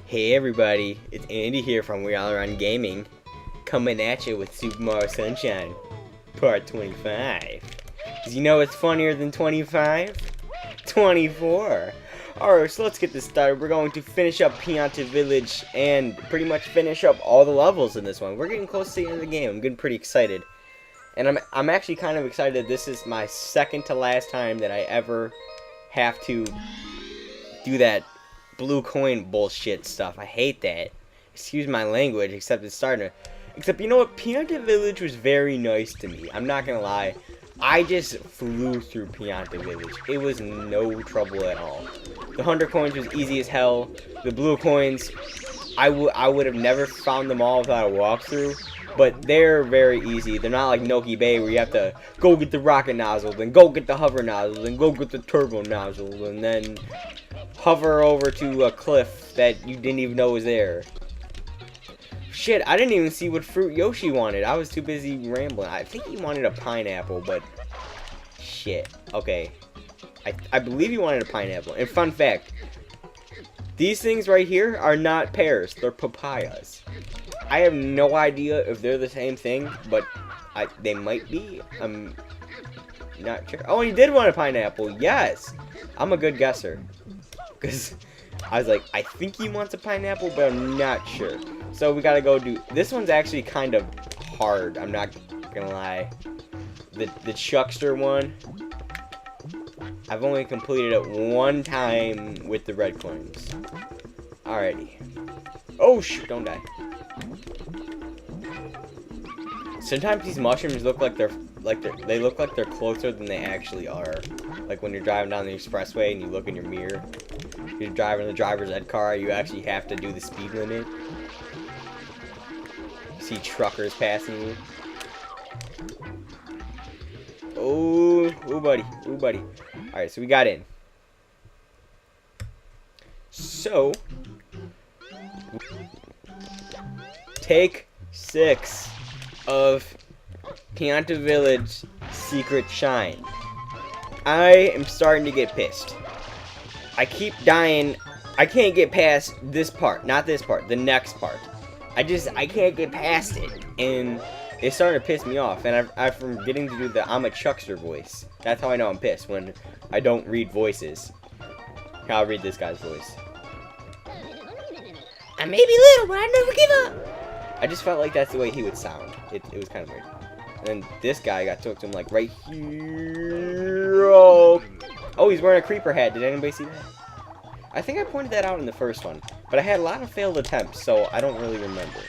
Hey everybody, it's Andy here from We All Around Gaming, coming at you with Super Mario Sunshine, part 25. Cause you know what's funnier than 25? 24! Alright, so let's get this started. We're going to finish up Pianta Village and pretty much finish up all the levels in this one. We're getting close to the end of the game. I'm getting pretty excited. And I'm actually kind of excited. This is my second to last time that I ever have to do that blue coin bullshit stuff. I hate that. Excuse my language, except it's starting to... Except, you know what? Pianta Village was very nice to me. I'm not gonna lie. I just flew through Pianta Village. It was no trouble at all. The 100 coins was easy as hell. The blue coins, I would have never found them all without a walkthrough. But they're very easy. They're not like Noki Bay where you have to go get the rocket nozzle, then go get the hover nozzle, then go get the turbo nozzle, and then hover over to a cliff that you didn't even know was there. Shit, I didn't even see what fruit Yoshi wanted. I was too busy rambling. I think he wanted a pineapple, but shit. Okay. I believe he wanted a pineapple. And fun fact, these things right here are not pears. They're papayas. I have no idea if they're the same thing, but they might be. I'm not sure. Oh, he did want a pineapple. Yes. I'm a good guesser. Because I was like, I think he wants a pineapple, but I'm not sure. So we gotta go do... This one's actually kind of hard. I'm not gonna lie. The Chuckster one, I've only completed it one time with the red coins. Alrighty. Oh, shoot. Don't die. Sometimes these mushrooms look like they look like they're closer than they actually are. Like when you're driving down the expressway and you look in your mirror. You're driving the driver's ed car, you actually have to do the speed limit. You see truckers passing you. Oh, buddy. Oh, buddy. Alright, so we got in. So, take 6 of Pianta Village Secret Shine. I am starting to get pissed. I keep dying. I can't get past this part. Not this part. The next part. I can't get past it. And it's starting to piss me off. And I'm forgetting to do the I'm a Chuckster voice. That's how I know I'm pissed. When I don't read voices. I'll read this guy's voice. I may be little, but I never give up. I just felt like that's the way he would sound. It was kind of weird. And then this guy got talked to him like right here. Oh, he's wearing a creeper hat. Did anybody see that? I think I pointed that out in the first one. But I had a lot of failed attempts, so I don't really remember.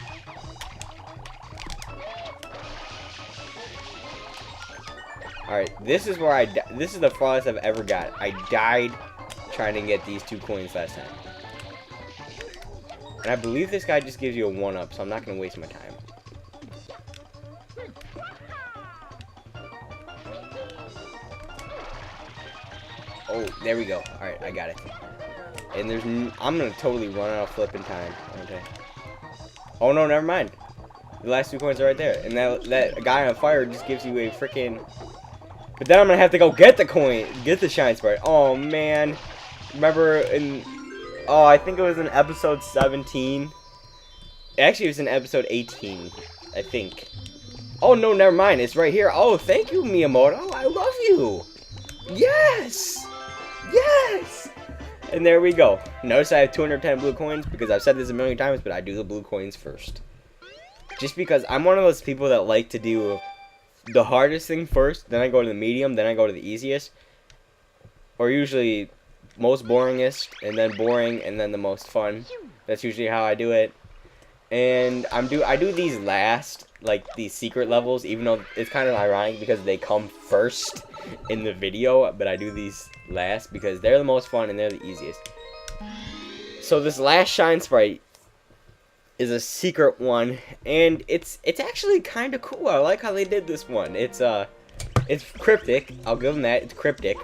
Alright, this is where this is the farthest I've ever got. I died trying to get these 2 coins last time. And I believe this guy just gives you a 1-up, so I'm not going to waste my time. Oh, there we go. Alright, I got it. And I'm going to totally run out of flipping time. Okay. Oh, no, never mind. The last 2 coins are right there. And that guy on fire just gives you a freaking... But then I'm going to have to go get the coin. Get the shine sprite. Oh, man. Remember in... Oh, I think it was in episode 17. Actually, it was in episode 18. I think. Oh, no, never mind. It's right here. Oh, thank you, Miyamoto. I love you. Yes! Yes! And there we go. Notice I have 210 blue coins because I've said this a million times, but I do the blue coins first. Just because I'm one of those people that like to do the hardest thing first, then I go to the medium, then I go to the easiest. Or usually most boringest, and then boring, and then the most fun. That's usually how I do it. And I do these last, like these secret levels, even though it's kind of ironic because they come first in the video, but I do these last because they're the most fun and they're the easiest. So this last shine sprite is a secret one, and it's actually kind of cool. I like how they did this one. It's cryptic. I'll give them that. It's cryptic.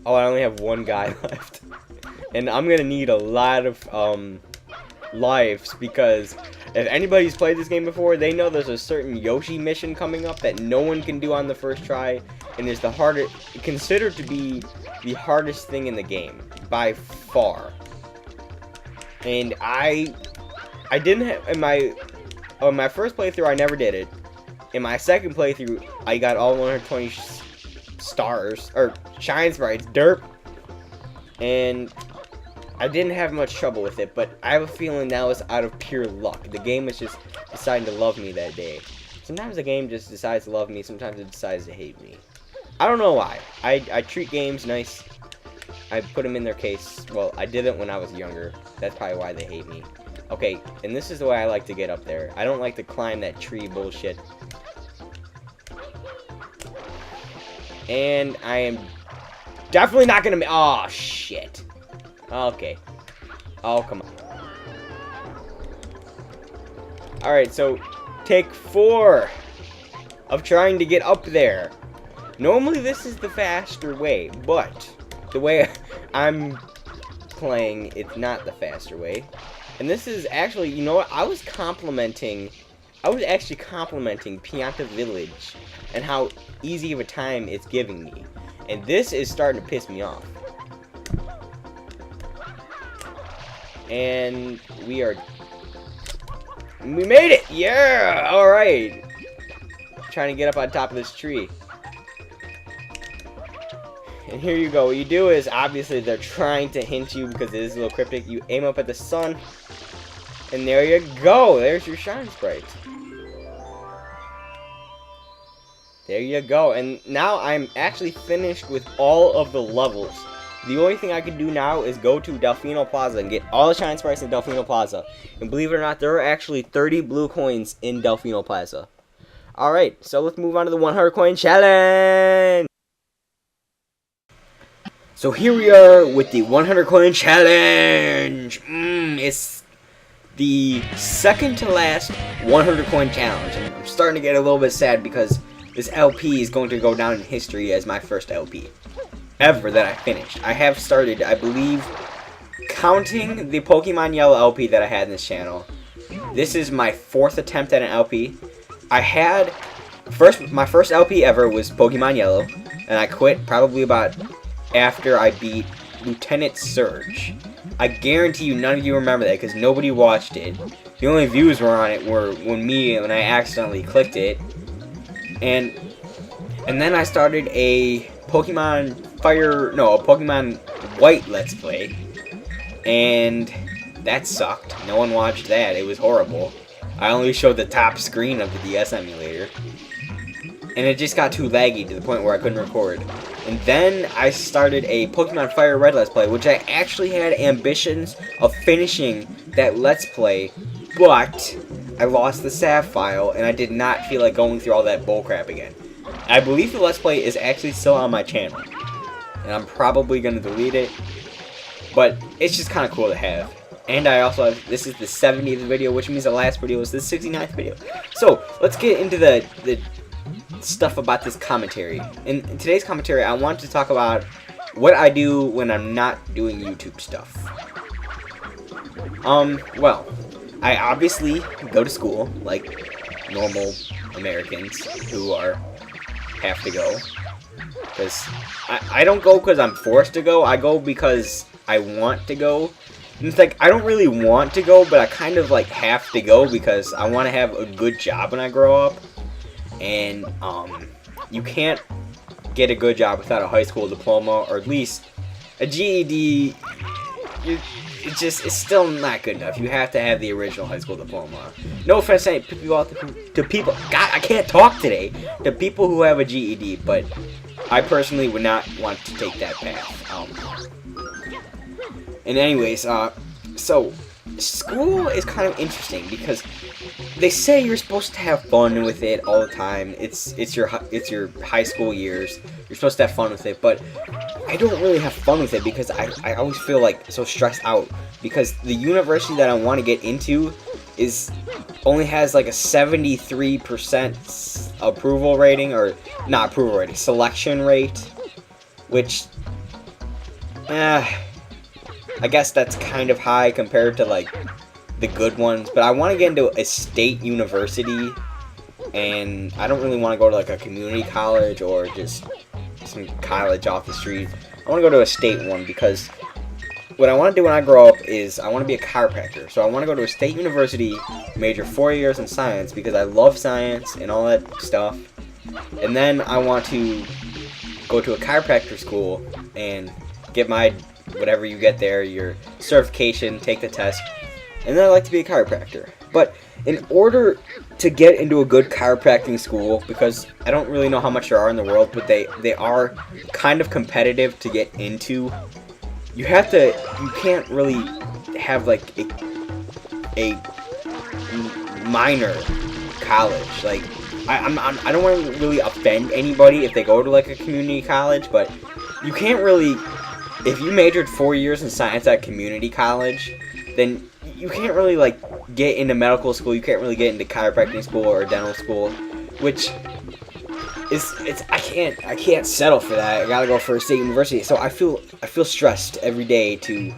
Oh, I only have 1 guy left, and I'm gonna need a lot of lives because if anybody's played this game before, they know there's a certain Yoshi mission coming up that no one can do on the first try, and is considered to be the hardest thing in the game by far. And I didn't have in my on my first playthrough I never did it. In my second playthrough I got all 120 stars or shine sprites, derp, and I didn't have much trouble with it. But I have a feeling that was out of pure luck. The game was just deciding to love me that day. Sometimes the game just decides to love me. Sometimes it decides to hate me. I don't know why. I treat games nice. I put them in their case. Well, I did it when I was younger. That's probably why they hate me. Okay, and this is the way I like to get up there. I don't like to climb that tree bullshit. And I am definitely not gonna oh, shit. Okay. Oh, come on. Alright, so take 4 of trying to get up there. Normally this is the faster way, but the way I'm playing, it's not the faster way. And this is actually, you know what, I was actually complimenting Pianta Village and how easy of a time it's giving me. And this is starting to piss me off. And we made it! Yeah! Alright. Trying to get up on top of this tree. And here you go. What you do is, obviously, they're trying to hint you because it is a little cryptic. You aim up at the sun. And there you go. There's your shine sprite. There you go. And now I'm actually finished with all of the levels. The only thing I can do now is go to Delfino Plaza and get all the shine sprites in Delfino Plaza. And believe it or not, there are actually 30 blue coins in Delfino Plaza. Alright, so let's move on to the 100 coin challenge. So here we are with the 100 coin challenge. It's the second to last 100 coin challenge. And I'm starting to get a little bit sad because this LP is going to go down in history as my first LP ever that I finished. I have started, I believe, counting the Pokemon Yellow LP that I had in this channel. This is my 4th attempt at an LP. I had my first LP ever was Pokemon Yellow, and I quit probably about after I beat Lieutenant Surge. I guarantee you none of you remember that because nobody watched it. The only views were on it were when I accidentally clicked it. And then I started a Pokemon White Let's Play. And that sucked. No one watched that. It was horrible. I only showed the top screen of the DS emulator. And it just got too laggy to the point where I couldn't record. And then I started a Pokemon Fire Red Let's Play, which I actually had ambitions of finishing that Let's Play, but I lost the save file, and I did not feel like going through all that bullcrap again. I believe the Let's Play is actually still on my channel, and I'm probably going to delete it, but it's just kind of cool to have. And I also have, this is the 70th video, which means the last video was the 69th video. So, let's get into the stuff about this commentary. In today's commentary, I want to talk about what I do when I'm not doing YouTube stuff. Well, I obviously go to school like normal Americans who have to go. Because I don't go because I'm forced to go. I go because I want to go. And it's like, I don't really want to go, but I kind of like have to go because I want to have a good job when I grow up. And you can't get a good job without a high school diploma, or at least a GED. It's still not good enough. You have to have the original high school diploma. No offense to people. God, I can't talk today. To people who have a GED, but I personally would not want to take that path. And anyways, so school is kind of interesting because they say you're supposed to have fun with it all the time. It's your high school years. You're supposed to have fun with it, but I don't really have fun with it because I always feel like so stressed out because the university that I want to get into only has like a 73% approval rating, or not approval rating, selection rate, which I guess that's kind of high compared to like the good ones, but I want to get into a state university, and I don't really want to go to like a community college or just some college off the street. I want to go to a state one because what I want to do when I grow up is I want to be a chiropractor. So I want to go to a state university, major 4 years in science because I love science and all that stuff. And then I want to go to a chiropractor school and get my, whatever you get there, your certification, take the test. And then I'd like to be a chiropractor. But in order to get into a good chiropractic school, because I don't really know how much there are in the world, but they are kind of competitive to get into, you can't really have like a minor college. Like, I don't want to really offend anybody if they go to like a community college, but you can't really, if you majored 4 years in science at community college, then you can't really like get into medical school. You can't really get into chiropractic school or dental school, which is I can't settle for that. I gotta go for a state university. So I feel stressed every day to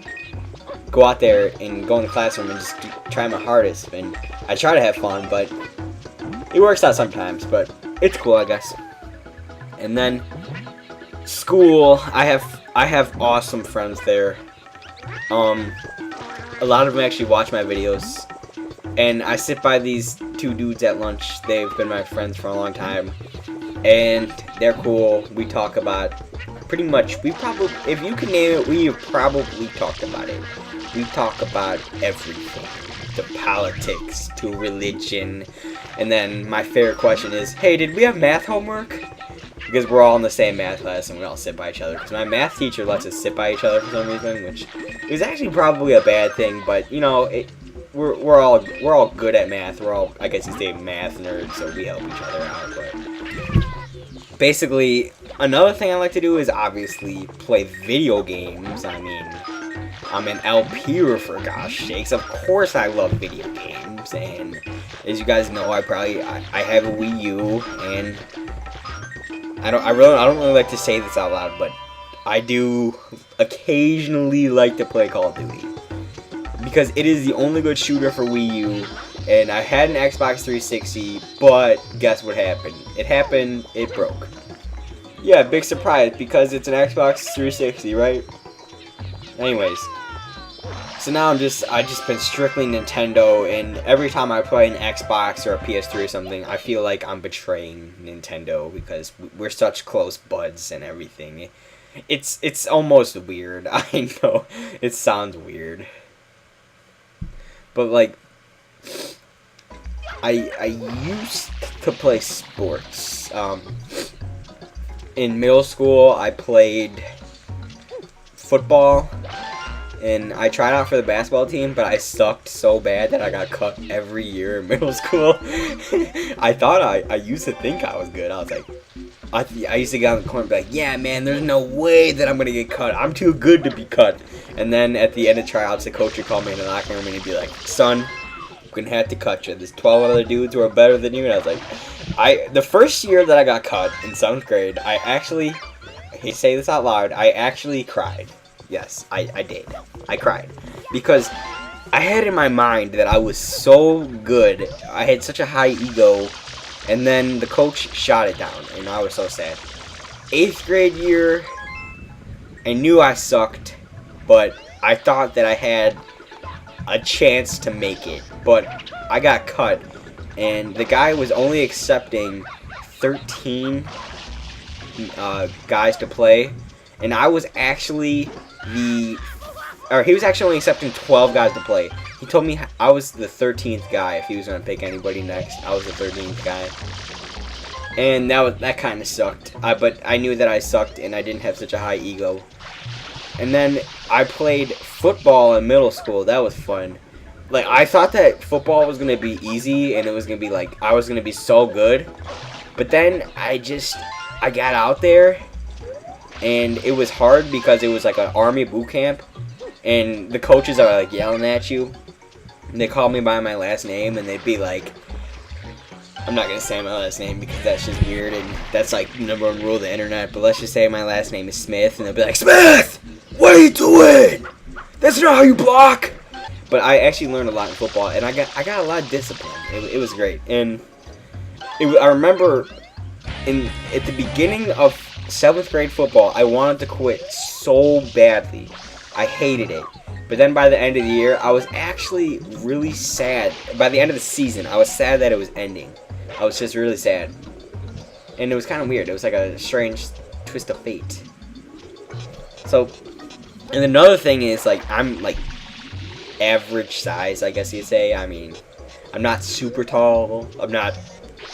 go out there and go in the classroom and just try my hardest. And I try to have fun, but it works out sometimes. But it's cool, I guess. And then school, I have awesome friends there. A lot of them actually watch my videos, and I sit by these two dudes at lunch. They've been my friends for a long time, and they're cool. We talk about pretty much, if you can name it, we have probably talked about it. We talk about everything, to politics, to religion, and then my favorite question is, hey, did we have math homework? Because we're all in the same math class and we all sit by each other. Because my math teacher lets us sit by each other for some reason, which is actually probably a bad thing. But you know, we're all good at math. We're all, I guess you say, math nerds, so we help each other out. But basically, another thing I like to do is obviously play video games. I mean, I'm an LPer for gosh sakes. Of course, I love video games, and as you guys know, I have a Wii U and. I don't really like to say this out loud, but I do occasionally like to play Call of Duty because it is the only good shooter for Wii U. And I had an Xbox 360, but guess what happened? It broke. Yeah, big surprise because it's an Xbox 360, right? Anyways, so now I just been strictly Nintendo, and every time I play an Xbox or a PS3 or something, I feel like I'm betraying Nintendo because we're such close buds and everything. It's almost weird. I know it sounds weird, but like I used to play sports. In middle school, I played football. And I tried out for the basketball team, but I sucked so bad that I got cut every year in middle school. I used to think I was good. I was like, I used to get on the corner and be like, yeah, man, there's no way that I'm going to get cut. I'm too good to be cut. And then at the end of tryouts, the coach would call me in the locker room and he'd be like, son, I'm going to have to cut you. There's 12 other dudes who are better than you. And I was like, the first year that I got cut in 7th grade, I hate to say this out loud, I actually cried. Yes, I did. I cried. Because I had in my mind that I was so good. I had such a high ego. And then the coach shot it down. And I was so sad. 8th grade year, I knew I sucked. But I thought that I had a chance to make it. But I got cut. And the guy was only accepting 13 guys to play. And I was actually he was actually only accepting 12 guys to play. He told me I was the 13th guy if he was going to pick anybody next. I was the 13th guy. And that kind of sucked. But I knew that I sucked and I didn't have such a high ego. And then I played football in middle school. That was fun. Like, I thought that football was going to be easy and it was going to be like, I was going to be so good. But then I got out there. And it was hard because it was like an army boot camp. And the coaches are like yelling at you. And they call me by my last name. And they'd be like, I'm not going to say my last name because that's just weird. And that's like the number one rule of the internet. But let's just say my last name is Smith. And they'll be like, Smith! What are you doing? That's not how you block! But I actually learned a lot in football. And I got a lot of discipline. It was great. And I remember at the beginning of 7th grade football, I wanted to quit so badly. I hated it. But then by the end of the year, I was actually really sad. By the end of the season, I was sad that it was ending. I was just really sad. And it was kind of weird. It was like a strange twist of fate. So, and another thing is, like, I'm, like, average size, I guess you'd say. I mean, I'm not super tall. I'm not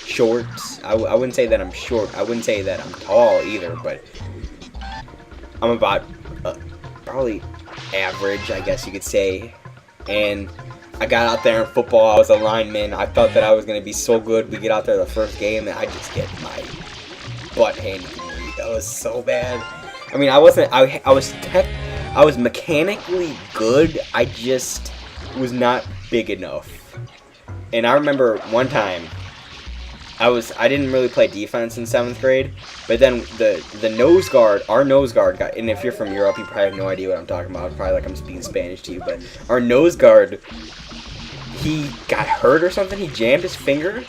short. I wouldn't say that I'm short. I wouldn't say that I'm tall either, but I'm about probably average, I guess you could say. And I got out there in football. I was a lineman. I thought that I was going to be so good. We get out there the first game, and I just get my butt handed to me. That was so bad. I mean, I wasn't. I was mechanically good. I just was not big enough. And I remember one time, I didn't really play defense in 7th grade, but then the nose guard, our nose guard got, and if you're from Europe, you probably have no idea what I'm talking about. Probably like I'm speaking Spanish to you, but our nose guard, he got hurt or something. He jammed his finger,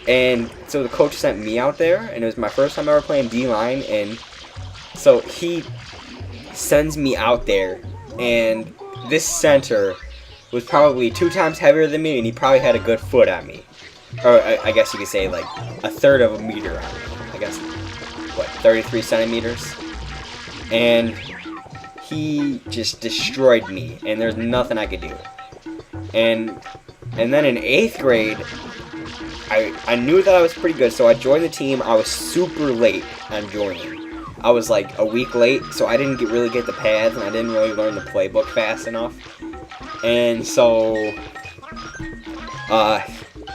and so the coach sent me out there, and it was my first time ever playing D-line, and so he sends me out there, and this center was probably 2 times heavier than me, and he probably had a good foot on me. Or I guess you could say like a third of a meter on me. I guess, what, 33 centimeters? And he just destroyed me, and there's nothing I could do. And then in 8th grade, I knew that I was pretty good, so I joined the team. I was super late on joining. I was like a week late, so I didn't really get the pads, and I didn't really learn the playbook fast enough. And so,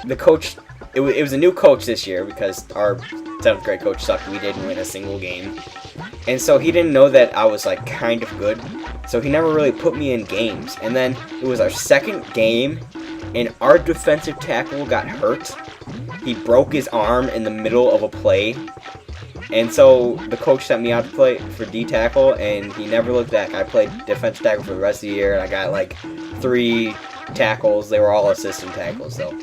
the coach, it was a new coach this year because our 7th grade coach sucked. We didn't win a single game. And so he didn't know that I was like kind of good. So he never really put me in games. And then it was our second game, and our defensive tackle got hurt. He broke his arm in the middle of a play. And so the coach sent me out to play for D-tackle, and he never looked back. I played defensive tackle for the rest of the year, and I got like 3 tackles. They were all assistant tackles, though.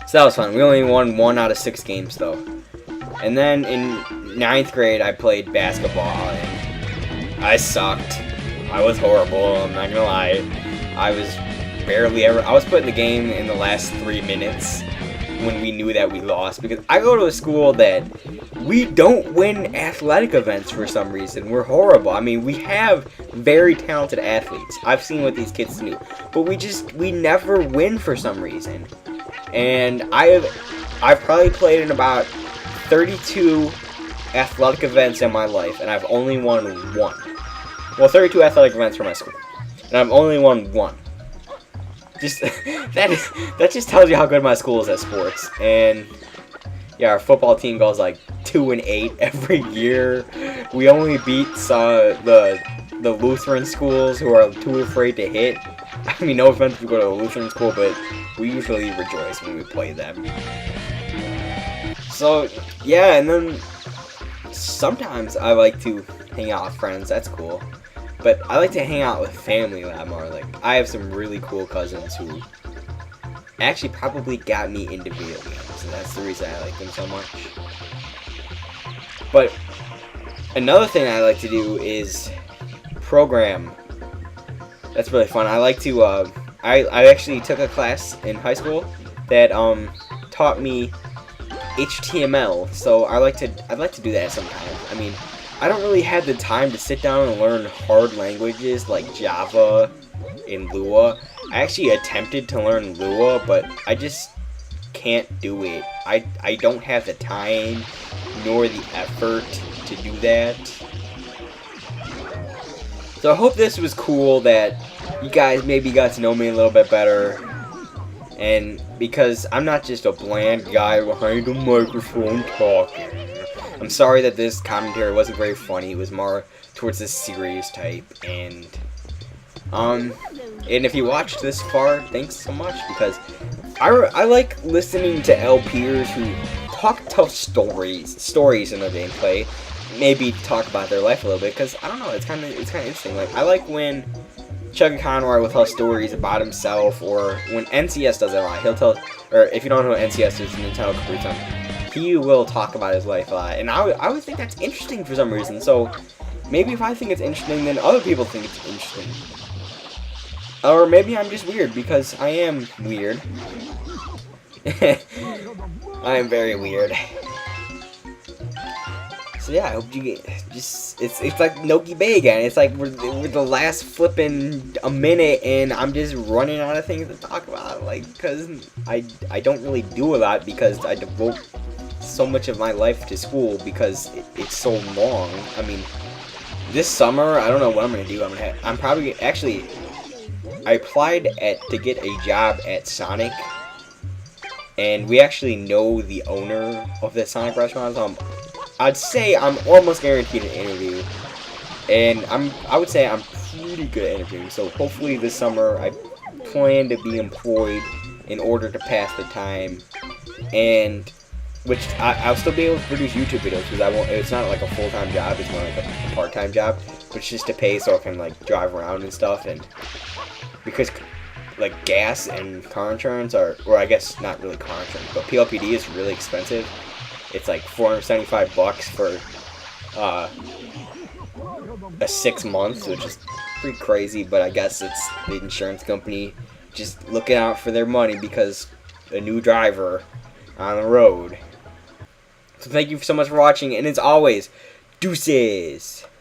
So that was fun. We only won 1 out of 6 games, though. And then in 9th grade, I played basketball, and I sucked. I was horrible, I'm not gonna lie. I was put in the game in the last 3 minutes when we knew that we lost, because I go to a school that we don't win athletic events for some reason. We're horrible. I mean, we have very talented athletes. I've seen what these kids do, but we never win for some reason. And I've probably played in about 32 athletic events in my life, and I've only won 1. Well, 32 athletic events for my school, and I've only won 1. Just that just tells you how good my school is at sports. And yeah, our football team goes like 2-8 every year. We only beat the Lutheran schools who are too afraid to hit. I mean, no offense if you go to a Lutheran school, but we usually rejoice when we play them. So yeah, and then sometimes I like to hang out with friends. That's cool. But I like to hang out with family a lot more. Like, I have some really cool cousins who actually probably got me into video games, and that's the reason I like them so much. But another thing I like to do is program. That's really fun. I like to, I actually took a class in high school that taught me HTML, so I'd like to do that sometime. I mean, I don't really have the time to sit down and learn hard languages like Java and Lua. I actually attempted to learn Lua, but I just can't do it. I don't have the time nor the effort to do that. So I hope this was cool, that you guys maybe got to know me a little bit better. And because I'm not just a bland guy behind a microphone talking. I'm sorry that this commentary wasn't very funny. It was more towards the serious type. And if you watched this far, thanks so much, because I like listening to LPers who talk tough stories in their gameplay. Maybe talk about their life a little bit, because I don't know, it's kind of interesting. Like, I like when Chuck Conroy will tell stories about himself, or when NCS does it a lot. He'll tell, or if you don't know what NCS is, Nintendo Capri Sun, he will talk about his life a lot, and I always think that's interesting for some reason. So maybe if I think it's interesting, then other people think it's interesting. Or maybe I'm just weird, because I am weird. I am very weird. So yeah, I hope you get just it's like Noki Bay again. It's like we're the last flipping a minute, and I'm just running out of things to talk about. Like, because I don't really do a lot because I devote so much of my life to school because it's so long. I mean, this summer I don't know what I'm gonna do. I'm probably actually I applied to get a job at Sonic, and we actually know the owner of the Sonic restaurant. So I'd say I'm almost guaranteed an interview, and I would say I'm pretty good at interviewing. So hopefully this summer I plan to be employed in order to pass the time, and which I'll still be able to produce YouTube videos because I won't. It's not like a full-time job. It's more like a part-time job, but it's just to pay so I can like drive around and stuff. And because like gas and car insurance are, or I guess not really car insurance, but PLPD is really expensive. It's like $475 for a 6 months, which is pretty crazy. But I guess it's the insurance company just looking out for their money because a new driver on the road. So thank you so much for watching, and as always, deuces.